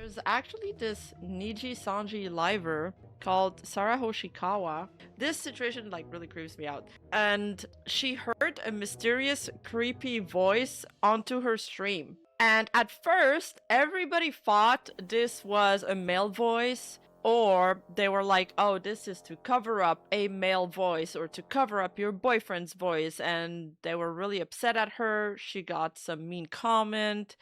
There's actually this Niji Sanji liver called Sara Hoshikawa. This situation like really creeps me out. And she heard a mysterious, creepy voice onto her stream. And at first, everybody thought this was a male voice, or they were like, oh, this is to cover up a male voice or to cover up your boyfriend's voice. And they were really upset at her. She got some mean comment.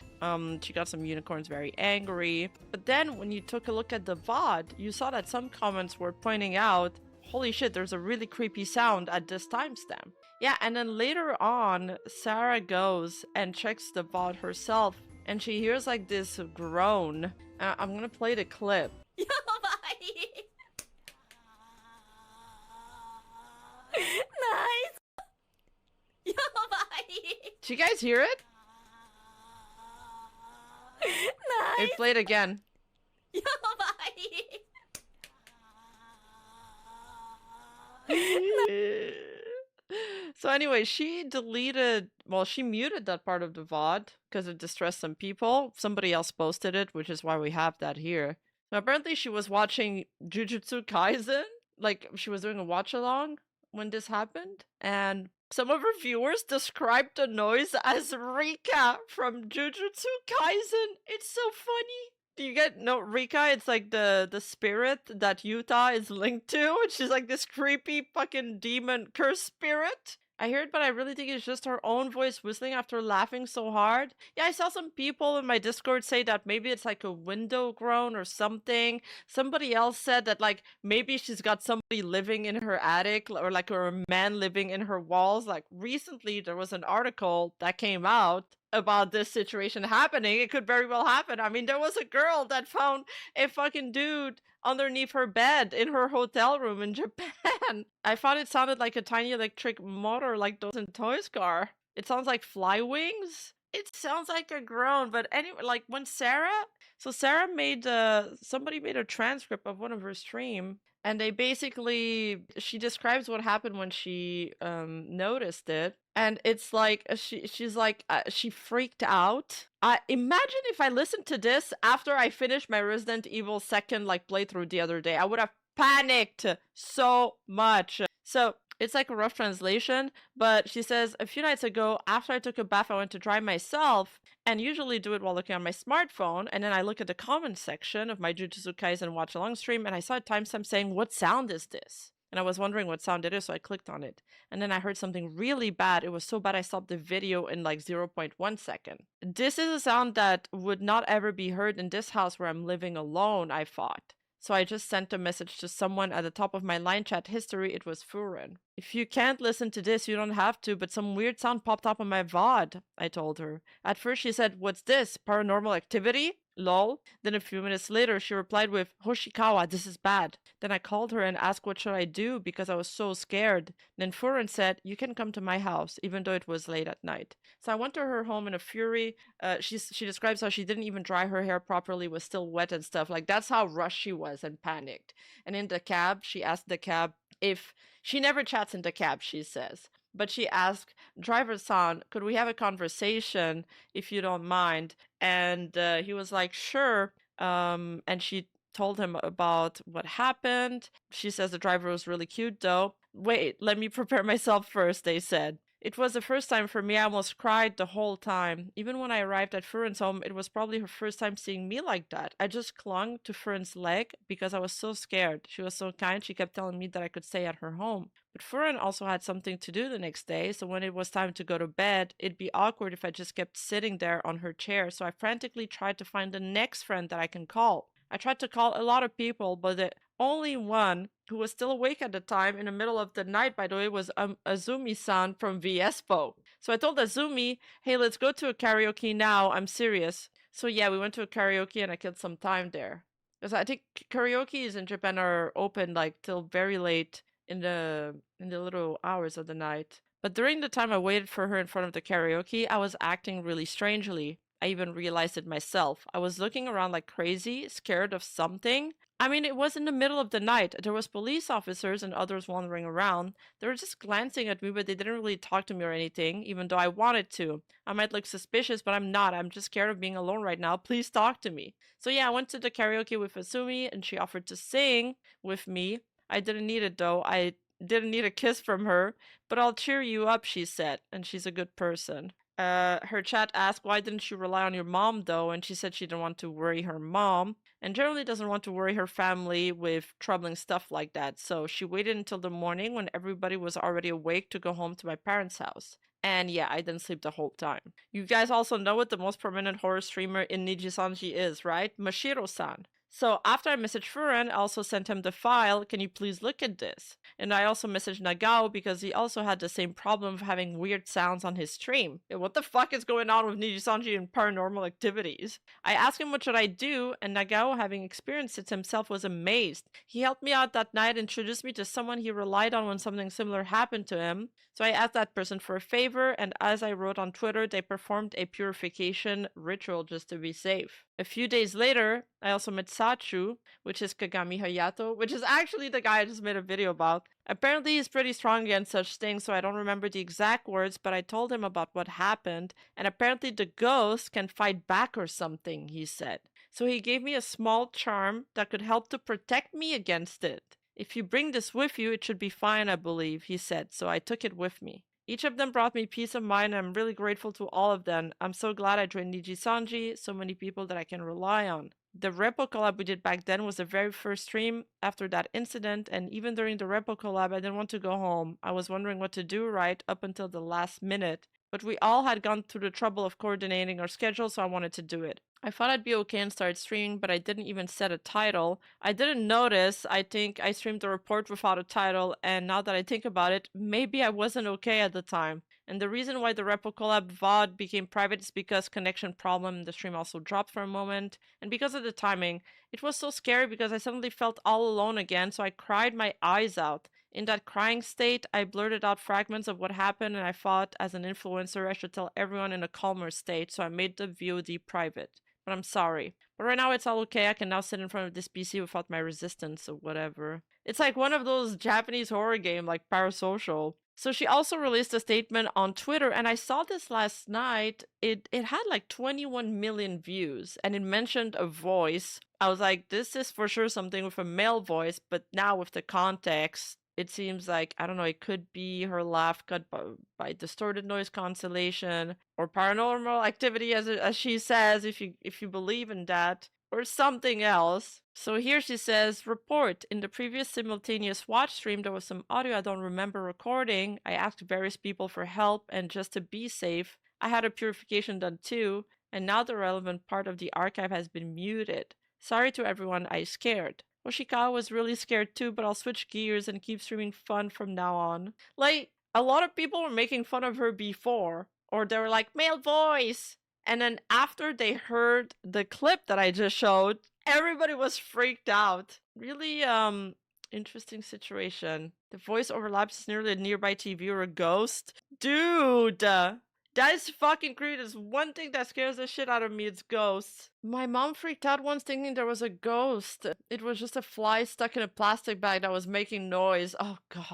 She got some unicorns very angry. But then when you took a look at the VOD, you saw that some comments were pointing out, holy shit, there's a really creepy sound at this timestamp. Yeah, and then later on, Sarah goes and checks the VOD herself, and she hears like this groan. I'm gonna play the clip. Nice. Do you guys hear it? Nice. It played again. So anyway, she muted that part of the VOD because it distressed some people. Somebody else posted it, which is why we have that here. So apparently she was watching Jujutsu Kaisen, like she was doing a watch along when this happened, and some of her viewers described the noise as Rika from Jujutsu Kaisen. It's so funny. Do you get Rika? It's like the spirit that Yuta is linked to. She's like this creepy fucking demon curse spirit. I hear it, but I really think it's just her own voice whistling after laughing so hard. Yeah, I saw some people in my Discord say that maybe it's like a window groan or something. Somebody else said that like maybe she's got somebody living in her attic or like a man living in her walls. Like recently there was an article that came out about this situation happening. It could very well happen. I mean, there was a girl that found a fucking dude underneath her bed in her hotel room in Japan. I thought it sounded like a tiny electric motor like those in Toys Car. It sounds like fly wings. It sounds like a groan, but anyway, like when Sarah made somebody made a transcript of one of her stream, and she describes what happened when she noticed it, and it's like she's like she freaked out. Imagine if I listened to this after I finished my Resident Evil 2nd like playthrough the other day. I would have panicked so much. So it's like a rough translation, but she says, a few nights ago, after I took a bath, I went to dry myself, and usually do it while looking on my smartphone, and then I look at the comment section of my Jujutsu Kaisen watch-along stream, and I saw a timestamp saying, what sound is this? And I was wondering what sound it is, so I clicked on it. And then I heard something really bad. It was so bad I stopped the video in like 0.1 second. This is a sound that would not ever be heard in this house where I'm living alone, I thought. So I just sent a message to someone at the top of my line chat history. It was Furin. If you can't listen to this, you don't have to, but some weird sound popped up on my VOD, I told her. At first she said, what's this? Paranormal activity? Lol. Then a few minutes later, she replied with, Hoshikawa, this is bad. Then I called her and asked what should I do because I was so scared. Then Furin said, you can come to my house, even though it was late at night. So I went to her home in a fury. She describes how she didn't even dry her hair properly, was still wet and stuff. Like, that's how rushed she was and panicked. And in the cab, she asked the cab if... She never chats in the cab, she says. But she asked, driver-san, could we have a conversation if you don't mind? And he was like, sure. And she told him about what happened. She says the driver was really cute, though. Wait, let me prepare myself first, they said. It was the first time for me. I almost cried the whole time. Even when I arrived at Furin's home, it was probably her first time seeing me like that. I just clung to Furin's leg because I was so scared. She was so kind. She kept telling me that I could stay at her home. But Furin also had something to do the next day, so when it was time to go to bed, it'd be awkward if I just kept sitting there on her chair. So I frantically tried to find the next friend that I can call. I tried to call a lot of people, but the only one who was still awake at the time in the middle of the night, by the way, was Azumi-san from VSPO. So I told Azumi, hey, let's go to a karaoke now. I'm serious. So yeah, we went to a karaoke and I killed some time there. Because I think karaoke's in Japan are open like till very late in the little hours of the night. But during the time I waited for her in front of the karaoke, I was acting really strangely. I even realized it myself. I was looking around like crazy, scared of something. I mean, it was in the middle of the night. There was police officers and others wandering around. They were just glancing at me, but they didn't really talk to me or anything, even though I wanted to. I might look suspicious, but I'm not. I'm just scared of being alone right now. Please talk to me. So yeah, I went to the karaoke with Asumi, and she offered to sing with me. I didn't need it though. I didn't need a kiss from her, but I'll cheer you up, she said, and she's a good person. Her chat asked, why didn't you rely on your mom though? And she said she didn't want to worry her mom and generally doesn't want to worry her family with troubling stuff like that. So she waited until the morning when everybody was already awake to go home to my parents' house. And yeah, I didn't sleep the whole time. You guys also know what the most prominent horror streamer in Nijisanji is, right? Mashiro-san. So after I messaged Furen, I also sent him the file. Can you please look at this? And I also messaged Nagao because he also had the same problem of having weird sounds on his stream. What the fuck is going on with Nijisanji and paranormal activities? I asked him what should I do, and Nagao, having experienced it himself, was amazed. He helped me out that night, introduced me to someone he relied on when something similar happened to him. So I asked that person for a favor, and as I wrote on Twitter, they performed a purification ritual just to be safe. A few days later, I also met Sachu, which is Kagami Hayato, which is actually the guy I just made a video about. Apparently he's pretty strong against such things, so I don't remember the exact words, but I told him about what happened, and apparently the ghost can fight back or something, he said. So he gave me a small charm that could help to protect me against it. If you bring this with you, it should be fine, I believe, he said, so I took it with me. Each of them brought me peace of mind, and I'm really grateful to all of them. I'm so glad I joined Nijisanji, so many people that I can rely on. The Repo collab we did back then was the very first stream after that incident, and even during the Repo collab, I didn't want to go home. I was wondering what to do right up until the last minute. But we all had gone through the trouble of coordinating our schedule, so I wanted to do it. I thought I'd be okay and start streaming, but I didn't even set a title. I didn't notice. I think I streamed the report without a title, and now that I think about it, maybe I wasn't okay at the time. And the reason why the Repo collab VOD became private is because connection problem, the stream also dropped for a moment, and because of the timing. It was so scary because I suddenly felt all alone again, so I cried my eyes out. In that crying state, I blurted out fragments of what happened, and I thought, as an influencer, I should tell everyone in a calmer state, so I made the VOD private. But I'm sorry. But right now it's all okay. I can now sit in front of this PC without my resistance or whatever. It's like one of those Japanese horror game like Parasocial. So she also released a statement on Twitter, and I saw this last night. It had like 21 million views, and it mentioned a voice. I was like, this is for sure something with a male voice, but now with the context, it seems like, I don't know, it could be her laugh cut by distorted noise cancellation or paranormal activity, as she says, if you believe in that, or something else. So here she says, report, in the previous simultaneous watch stream, there was some audio I don't remember recording. I asked various people for help, and just to be safe, I had a purification done too, and now the relevant part of the archive has been muted. Sorry to everyone I scared. Oshikawa was really scared too, but I'll switch gears and keep streaming fun from now on. Like, a lot of people were making fun of her before, or they were like, male voice! And then after they heard the clip that I just showed, everybody was freaked out. Really, interesting situation. The voice overlaps nearly a nearby TV or a ghost. Dude! That is fucking creepy. There's one thing that scares the shit out of me, it's ghosts. My mom freaked out once thinking there was a ghost. It was just a fly stuck in a plastic bag that was making noise. Oh god.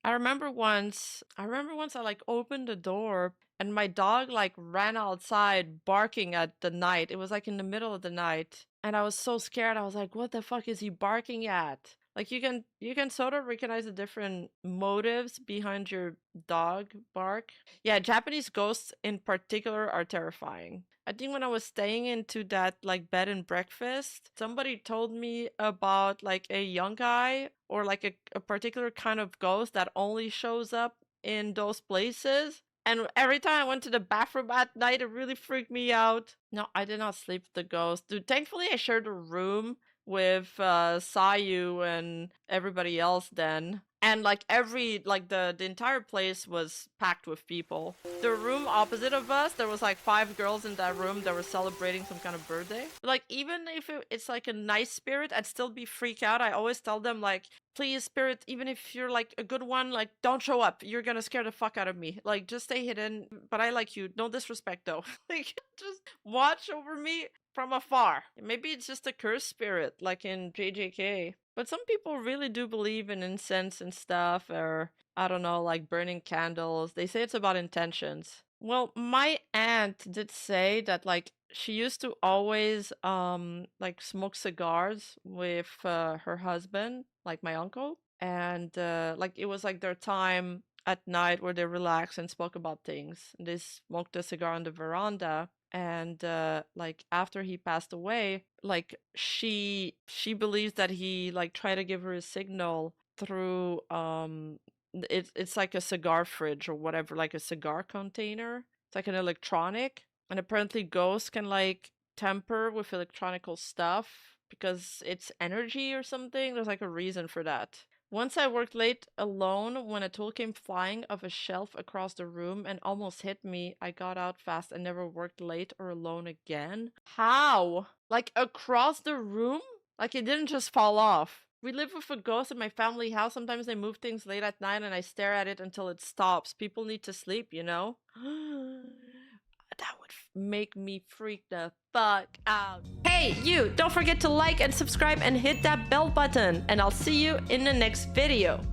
I remember once I like opened the door and my dog like ran outside barking at the night. It was like in the middle of the night. And I was so scared. I was like, what the fuck is he barking at? Like you can sort of recognize the different motives behind your dog bark. Yeah, Japanese ghosts in particular are terrifying. I think when I was staying into that like bed and breakfast, somebody told me about like a young guy or like a particular kind of ghost that only shows up in those places. And every time I went to the bathroom at night, it really freaked me out. No, I did not sleep with the ghost. Dude, thankfully I shared a room with Sayu and everybody else then. And like the entire place was packed with people. The room opposite of us, there was like 5 girls in that room that were celebrating some kind of birthday. Like even if it's like a nice spirit, I'd still be freaked out. I always tell them like, please spirit, even if you're like a good one, like don't show up. You're gonna scare the fuck out of me. Like just stay hidden. But I like you. No disrespect though. Like just watch over me. from afar. Maybe it's just a cursed spirit, like in JJK. But some people really do believe in incense and stuff, or I don't know, like burning candles. They say it's about intentions. Well, my aunt did say that like she used to always like smoke cigars with her husband, like my uncle, and like it was like their time at night where they relaxed and spoke about things. And they smoked a cigar on the veranda, and like after he passed away, like she believes that he like tried to give her a signal through it's like a cigar fridge or whatever, like a cigar container. It's like an electronic, and apparently ghosts can like temper with electronical stuff because it's energy or something. There's like a reason for that. Once I worked late alone when a tool came flying off a shelf across the room and almost hit me. I got out fast and never worked late or alone again. How? Like across the room? Like it didn't just fall off. We live with a ghost in my family house. Sometimes they move things late at night and I stare at it until it stops. People need to sleep, you know? That would make me freak the fuck out. Hey, you! Don't forget to like and subscribe and hit that bell button. And I'll see you in the next video.